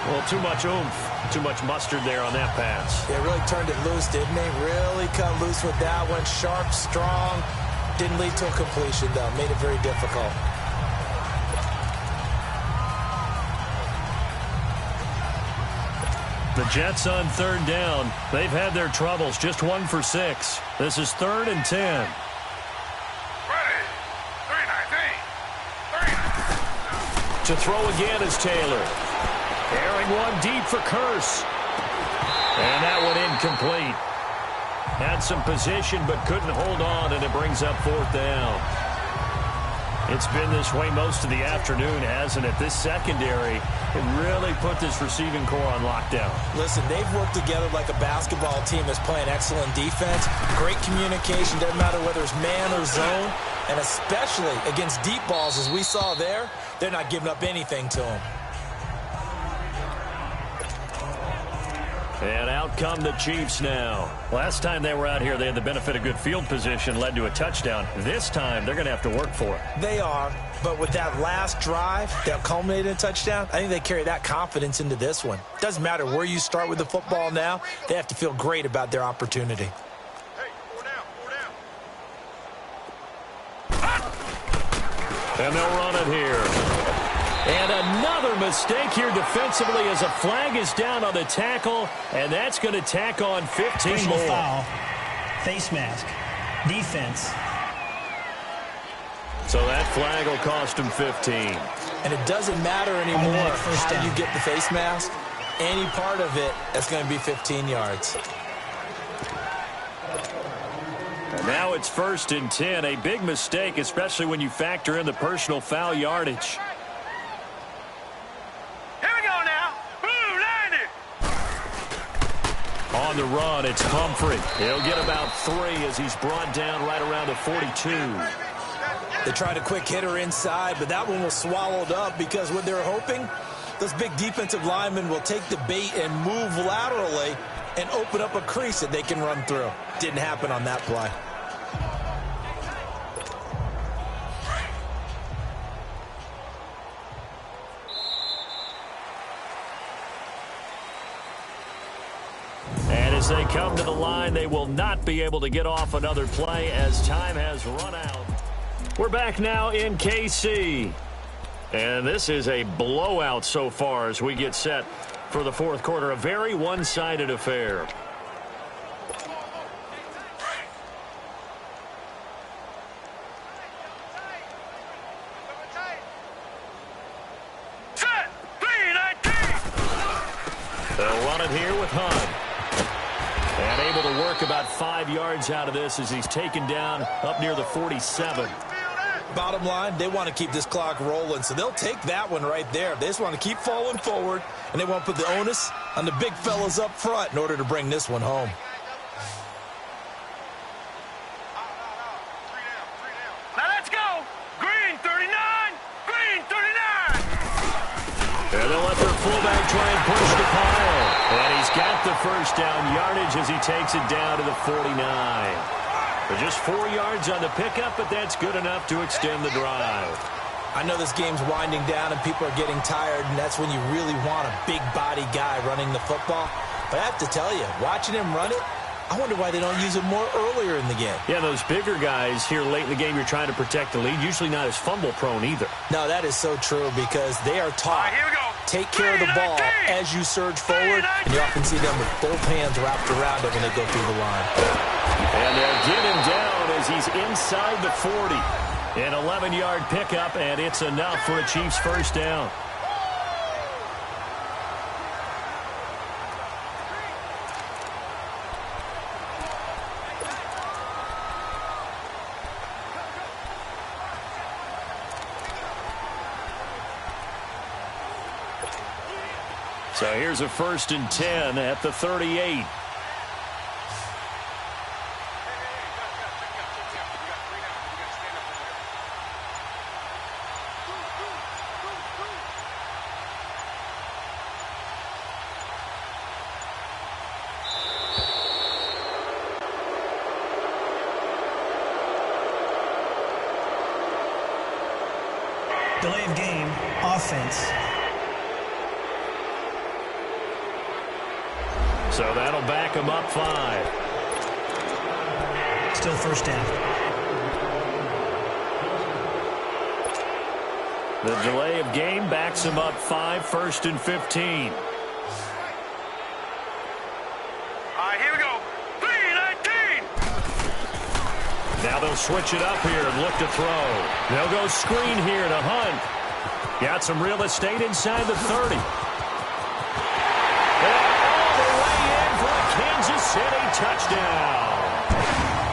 Well, too much oomph, too much mustard there on that pass. They really turned it loose, didn't they? Really cut loose with that one. Sharp, strong. Didn't lead to a completion, though. Made it very difficult. The Jets on 3rd down. They've had their troubles. Just 1 for 6. This is 3rd and 10. To throw again is Taylor. Airing one deep for Kearse. And that one incomplete. Had some position but couldn't hold on, and it brings up 4th down. It's been this way most of the afternoon, hasn't it? This secondary, it really put this receiving core on lockdown. Listen, they've worked together like a basketball team that's playing excellent defense. Great communication, doesn't matter whether it's man or zone. And especially against deep balls, as we saw there, they're not giving up anything to them. And out come the Chiefs now. Last time they were out here, they had the benefit of good field position, led to a touchdown. This time, they're going to have to work for it. They are, but with that last drive that culminated in a touchdown, I think they carry that confidence into this one. Doesn't matter where you start with the football now, they have to feel great about their opportunity. And they'll run it here. And another mistake here defensively as a flag is down on the tackle, and that's going to tack on 15 Personal more. Foul, face mask, defense. So that flag will cost him 15. And it doesn't matter anymore how you get the face mask. Any part of it, that's going to be 15 yards. And now it's 1st and 10. A big mistake, especially when you factor in the personal foul yardage. On the run, it's Humphrey. He'll get about 3 as he's brought down right around the 42. They tried a quick hitter inside, but that one was swallowed up because what they're hoping, those big defensive linemen will take the bait and move laterally and open up a crease that they can run through. Didn't happen on that play. And as they come to the line, they will not be able to get off another play as time has run out. We're back now in KC. And this is a blowout so far as we get set for the 4th quarter. A very one-sided affair. They'll run it here with Hunt. And able to work about 5 yards out of this as he's taken down up near the 47. Bottom line, they want to keep this clock rolling, so they'll take that one right there. They just want to keep falling forward, and they want to put the onus on the big fellas up front in order to bring this one home. Now let's go. Green 39. Green 39. And they'll let their fullback try and push the pile. And he's got the first down yardage as he takes it down to the 49. So just 4 yards on the pickup, but that's good enough to extend the drive. I know this game's winding down and people are getting tired, and that's when you really want a big body guy running the football. But I have to tell you, watching him run it, I wonder why they don't use him more earlier in the game. Yeah, those bigger guys here late in the game, you're trying to protect the lead, usually not as fumble prone either. No, that is so true because they are taught. Here we go. Take care of the ball as you surge forward, and you often see them with both hands wrapped around them when they go through the line. And they'll get him down as he's inside the 40. An 11-yard pickup, and it's enough for a Chiefs first down. So here's a 1st and 10 at the 38. Delay of game, offense. So that'll back him up 5. Still first down. The delay of game backs him up 5, 1st and 15. Here we go. 3-19. Now they'll switch it up here and look to throw. They'll go screen here to Hunt. Got some real estate inside the 30. And all the way in for a Kansas City touchdown.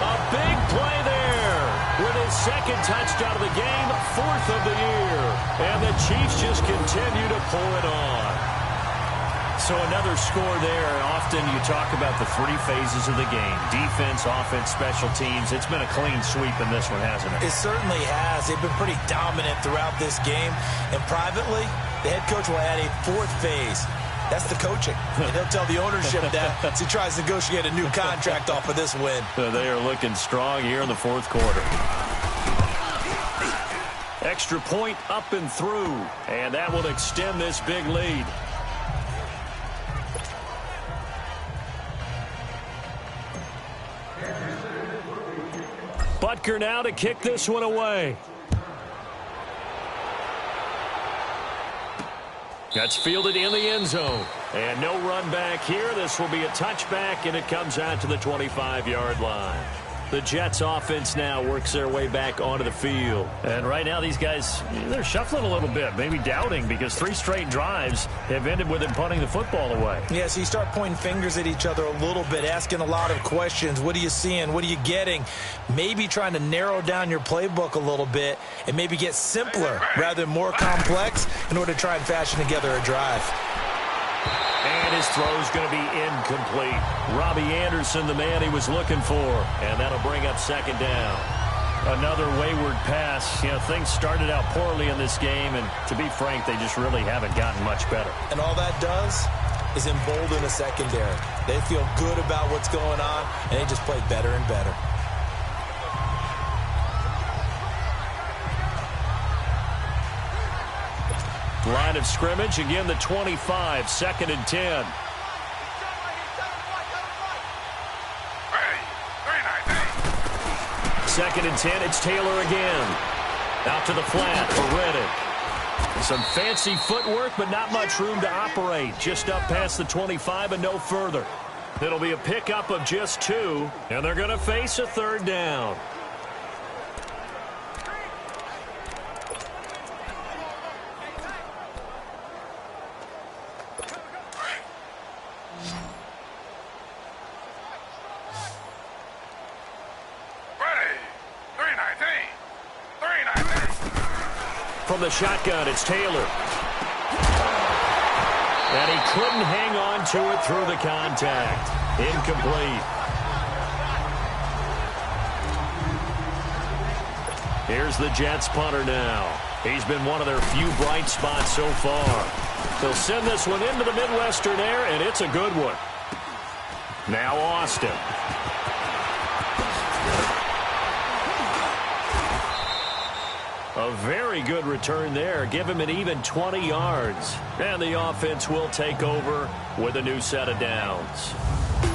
A big play there with his 2nd touchdown of the game, 4th of the year. And the Chiefs just continue to pull it on. So another score there. Often you talk about the 3 phases of the game. Defense, offense, special teams. It's been a clean sweep in this one, hasn't it? It certainly has. They've been pretty dominant throughout this game. And privately, the head coach will add a 4th phase. That's the coaching. And he'll tell the ownership that as he tries to negotiate a new contract off of this win. So they are looking strong here in the 4th quarter. Extra point up and through. And that will extend this big lead. Butker now to kick this one away. That's fielded in the end zone. And no run back here. This will be a touchback, and it comes out to the 25-yard line. The Jets offense now works their way back onto the field. And right now these guys, they're shuffling a little bit, maybe doubting, because 3 straight drives have ended with them punting the football away. Yeah, so you start pointing fingers at each other a little bit, asking a lot of questions. What are you seeing? What are you getting? Maybe trying to narrow down your playbook a little bit and maybe get simpler rather than more complex in order to try and fashion together a drive. And his throw is going to be incomplete. Robbie Anderson, the man he was looking for. And that'll bring up 2nd down. Another wayward pass. You know, things started out poorly in this game, and to be frank, they just really haven't gotten much better. And all that does is embolden the secondary. They feel good about what's going on, and they just play better and better. Line of scrimmage, again the 25, 2nd and 10. Second and 10, it's Taylor again. Out to the flat for Reddick. Some fancy footwork, but not much room to operate. Just up past the 25 and no further. It'll be a pickup of just 2, and they're going to face a 3rd down. From the shotgun, it's Taylor. And he couldn't hang on to it through the contact. Incomplete. Here's the Jets punter now. He's been one of their few bright spots so far. They'll send this one into the Midwestern air, and it's a good one. Now Austin. A very good return there. Give him an even 20 yards. And the offense will take over with a new set of downs.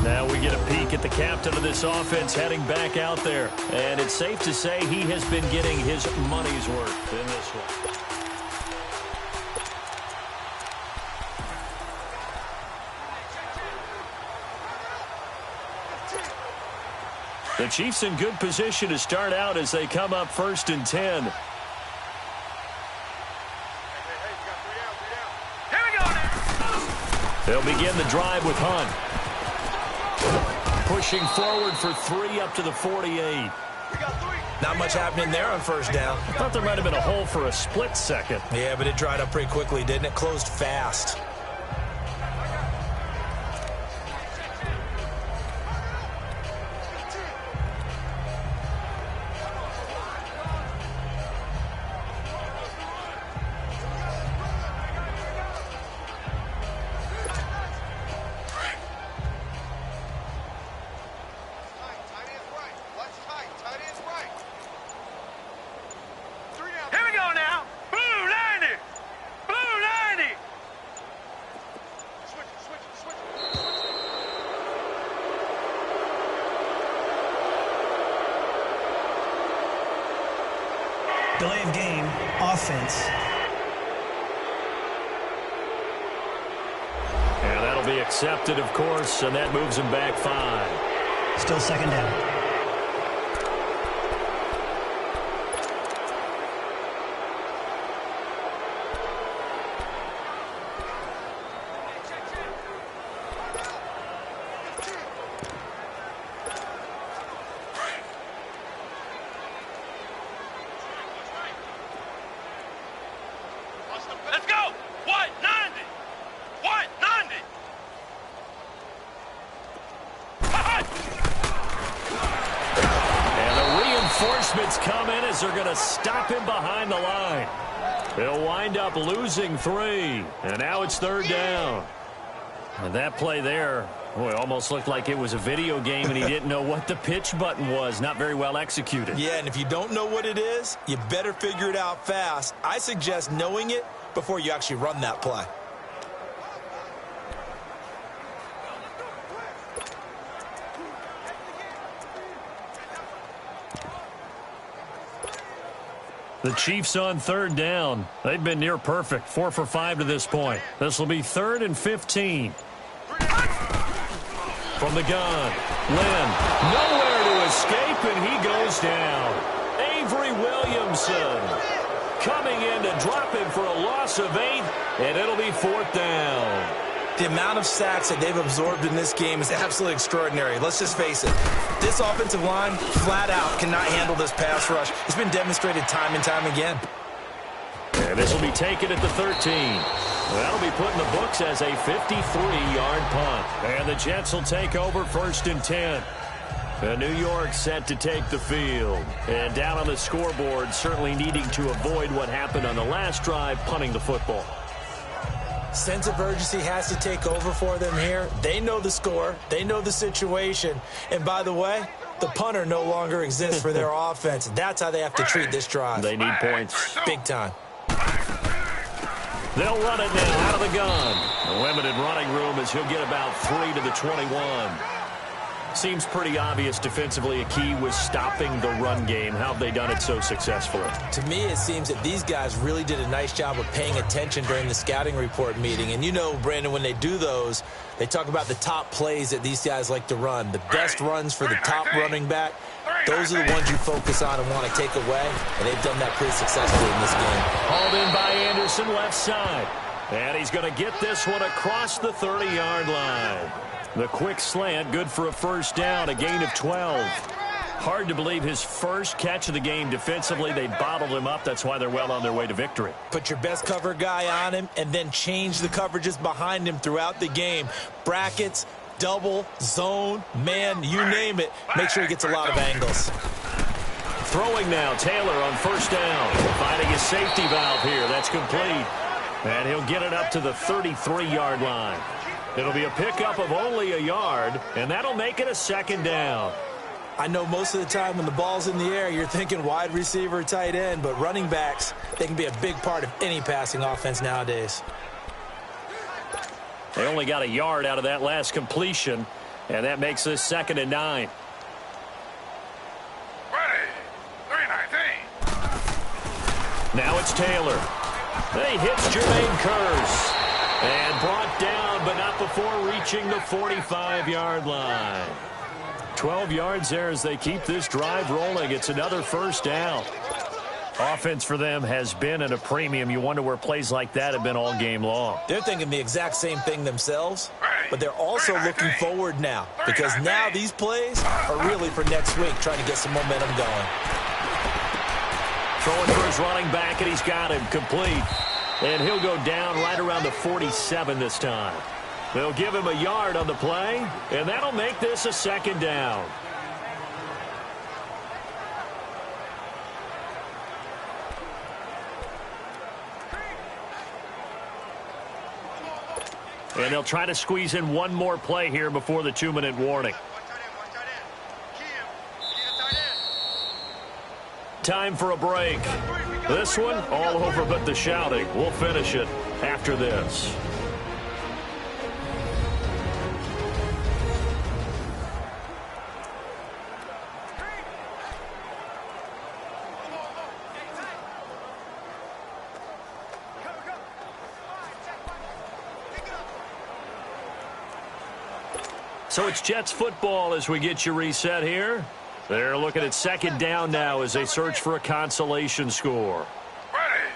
Now we get a peek at the captain of this offense heading back out there. And it's safe to say he has been getting his money's worth in this one. The Chiefs in good position to start out as they come up 1st and 10. They'll begin the drive with Hunt. Pushing forward for 3 up to the 48. Not much happening there on 1st down. I thought there might have been a hole for a split second. Yeah, but it dried up pretty quickly, didn't it? Closed fast. Delay of game, offense. And that'll be accepted, of course, and that moves him back 5. Still second down. Let's go! What? 90! What? 90! And the reinforcements come in as they're going to stop him behind the line. They'll wind up losing 3, and now it's 3rd down. And that play there, boy, almost looked like it was a video game and he didn't know what the pitch button was. Not very well executed. Yeah, and if you don't know what it is, you better figure it out fast. I suggest knowing it before you actually run that play. The Chiefs on 3rd down. They've been near perfect, 4 for 5 to this point. This will be 3rd and 15. From the gun, Lynn, nowhere to escape, and he goes down. Avery Williamson coming in to drop him for a loss of 8, and it'll be 4th down. The amount of sacks that they've absorbed in this game is absolutely extraordinary. Let's just face it. This offensive line, flat out, cannot handle this pass rush. It's been demonstrated time and time again. And this will be taken at the 13. That'll be put in the books as a 53-yard punt. And the Jets will take over 1st and 10. And New York set to take the field. And down on the scoreboard, certainly needing to avoid what happened on the last drive, punting the football. Sense of urgency has to take over for them here. They know the score. They know the situation. And by the way, the punter no longer exists for their offense. That's how they have to treat this drive. They need points. Big time. They'll run it now out of the gun. A limited running room as he'll get about 3 to the 21. Seems pretty obvious defensively a key was stopping the run game. How have they done it so successfully? To me, it seems that these guys really did a nice job of paying attention during the scouting report meeting. And you know, Brandon, when they do those, they talk about the top plays that these guys like to run. The best runs for the top running back, those are the ones you focus on and want to take away. And they've done that pretty successfully in this game. Hauled in by Anderson, left side. And he's going to get this one across the 30-yard line. The quick slant, good for a 1st down, a gain of 12. Hard to believe his first catch of the game defensively. They bottled him up. That's why they're well on their way to victory. Put your best cover guy on him and then change the coverages behind him throughout the game. Brackets, double, zone, man, you name it. Make sure he gets a lot of angles. Throwing now, Taylor on 1st down. Finding his safety valve here. That's complete. And he'll get it up to the 33-yard line. It'll be a pickup of only a yard, and that'll make it a 2nd down. I know most of the time when the ball's in the air, you're thinking wide receiver, tight end, but running backs, they can be a big part of any passing offense nowadays. They only got a yard out of that last completion, and that makes this 2nd and 9. Ready. 319. Now it's Taylor. He hits Jermaine Kearse. And brought down, but not before reaching the 45-yard line. 12 yards there as they keep this drive rolling. It's another 1st down. Offense for them has been at a premium. You wonder where plays like that have been all game long. They're thinking the exact same thing themselves, but they're also looking forward now because now these plays are really for next week, trying to get some momentum going. Throwing for his running back, and he's got him complete. And he'll go down right around the 47 this time. They'll give him a yard on the play, and that'll make this a 2nd down. And they'll try to squeeze in one more play here before the 2-minute warning. Time for a break. This one, all over but the shouting. We'll finish it after this. So it's Jets football as we get you reset here. They're looking at second down now as they search for a consolation score. Ready.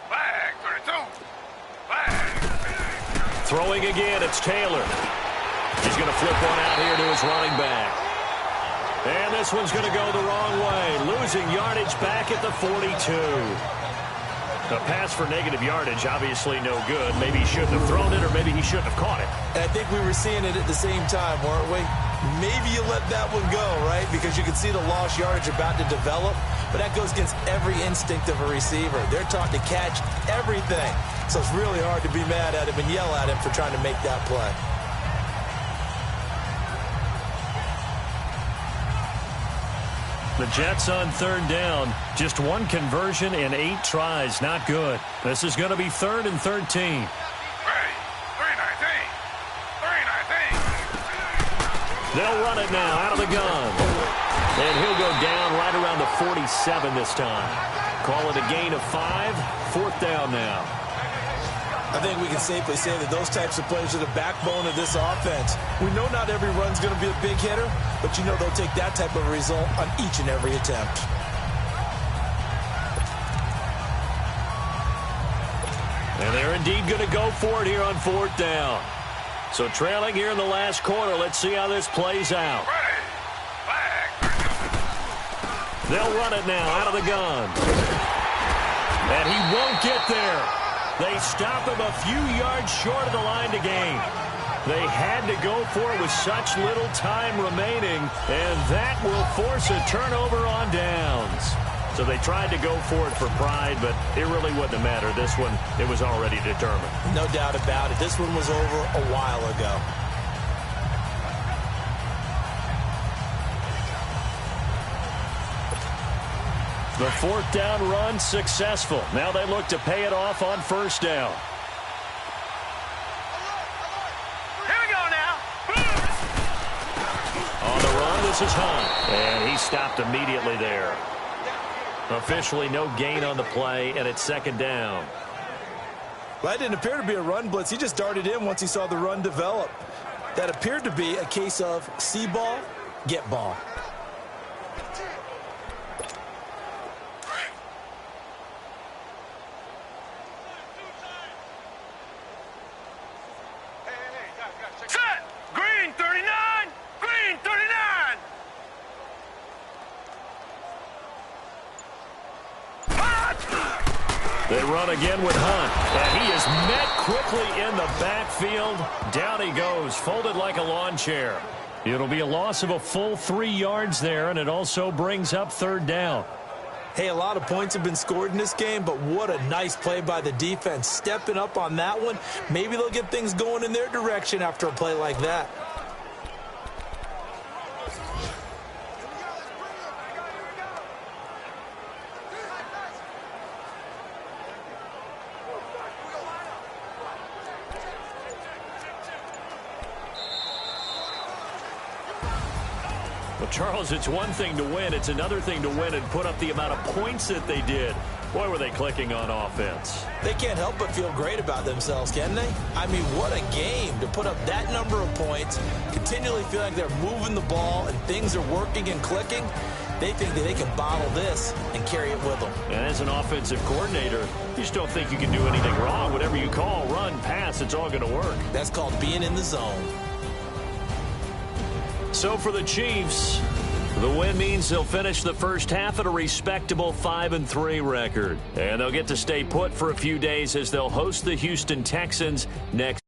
Flag, 32. Flag. Throwing again, it's Taylor. He's going to flip one out here to his running back. And this one's going to go the wrong way, losing yardage back at the 42. A pass for negative yardage, obviously no good. Maybe he shouldn't have thrown it, or maybe he shouldn't have caught it. And I think we were seeing it at the same time, weren't we? Maybe you let that one go, right? Because you can see the lost yardage about to develop, but that goes against every instinct of a receiver. They're taught to catch everything. So it's really hard to be mad at him and yell at him for trying to make that play. The Jets on third down. Just one conversion in 8 tries. Not good. This is going to be 3rd and 13. Ready. 319. 319. They'll run it now out of the gun. And he'll go down right around the 47 this time. Call it a gain of 5. 4th down now. I think we can safely say that those types of plays are the backbone of this offense. We know not every run's going to be a big hitter, but you know they'll take that type of result on each and every attempt. And they're indeed going to go for it here on 4th down. So trailing here in the last quarter, let's see how this plays out. Ready. Flag. They'll run it now out of the gun. And he won't get there. They stop him a few yards short of the line to gain. They had to go for it with such little time remaining, and that will force a turnover on downs. So they tried to go for it for pride, but it really wouldn't have mattered. This one, it was already determined. No doubt about it. This one was over a while ago. The 4th down run successful. Now they look to pay it off on 1st down. Here we go now. On the run, this is Hunt. And he stopped immediately there. Officially no gain on the play, and it's 2nd down. Well, that didn't appear to be a run blitz. He just darted in once he saw the run develop. That appeared to be a case of see ball, get ball. Set. Green 39. Green 39. They run again with Hunt. And he is met quickly in the backfield. Down he goes, folded like a lawn chair. It'll be a loss of a full 3 yards there, and it also brings up 3rd down. Hey, a lot of points have been scored in this game, but what a nice play by the defense. Stepping up on that one. Maybe they'll get things going in their direction after a play like that. Well, Charles, it's one thing to win. It's another thing to win and put up the amount of points that they did. Boy, were they clicking on offense. They can't help but feel great about themselves, can they? I mean, what a game to put up that number of points, continually feel like they're moving the ball and things are working and clicking. They think that they can bottle this and carry it with them. And as an offensive coordinator, you just don't think you can do anything wrong. Whatever you call, run, pass, it's all going to work. That's called being in the zone. So for the Chiefs, the win means they'll finish the first half at a respectable 5-3 record. And they'll get to stay put for a few days as they'll host the Houston Texans next.